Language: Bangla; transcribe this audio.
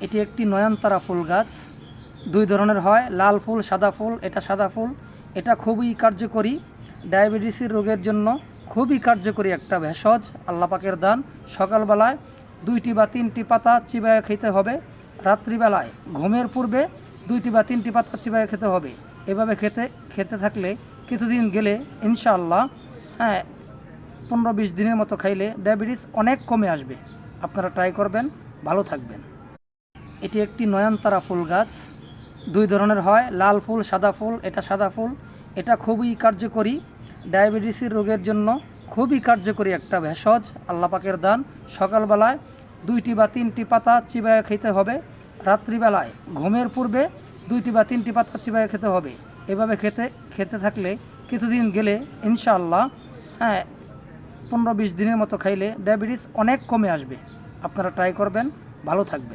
এটি একটি নয়নতারা ফুল গাছ। দুই ধরনের হয়, লাল ফুল, সাদা ফুল। এটা সাদা ফুল। এটা খুবই কার্যকরী, ডায়াবেটিসের রোগের জন্য খুবই কার্যকরী একটা ভেষজ, আল্লাহ পাকের দান। সকালবেলায় 2টি বা 3টি পাতা চিবায়ে খেতে হবে। রাত্রিবেলায় ঘুমের পূর্বে 2টি বা 3টি পাতা চিবায়ে খেতে হবে। এভাবে খেতে থাকলে কিছুদিন গেলে ইনশাআল্লাহ 15-20 দিনের মতো খাইলে ডায়াবেটিস অনেক কমে আসবে। আপনারা ট্রাই করবেন, ভালো থাকবেন। এটি একটি নয়নতারা ফুল গাছ। দুই ধরনের হয়, লাল ফুল, সাদা ফুল। এটা সাদা ফুল। এটা খুবই কার্যকরী, ডায়াবেটিসের রোগের জন্য খুবই কার্যকরী একটা ভেষজ, আল্লাহ পাকের দান। সকালবেলায় 2টি বা 3টি পাতা চিবায়ে খেতে হবে। রাত্রিবেলায় ঘুমের পূর্বে 2টি বা 3টি পাতা চিবায়ে খেতে হবে। এভাবে খেতে থাকলে কিছুদিন গেলে ইনশাআল্লাহ 15-20 দিনের মতো খাইলে ডায়াবেটিস অনেক কমে আসবে। আপনারা ট্রাই করবেন, ভালো থাকবেন।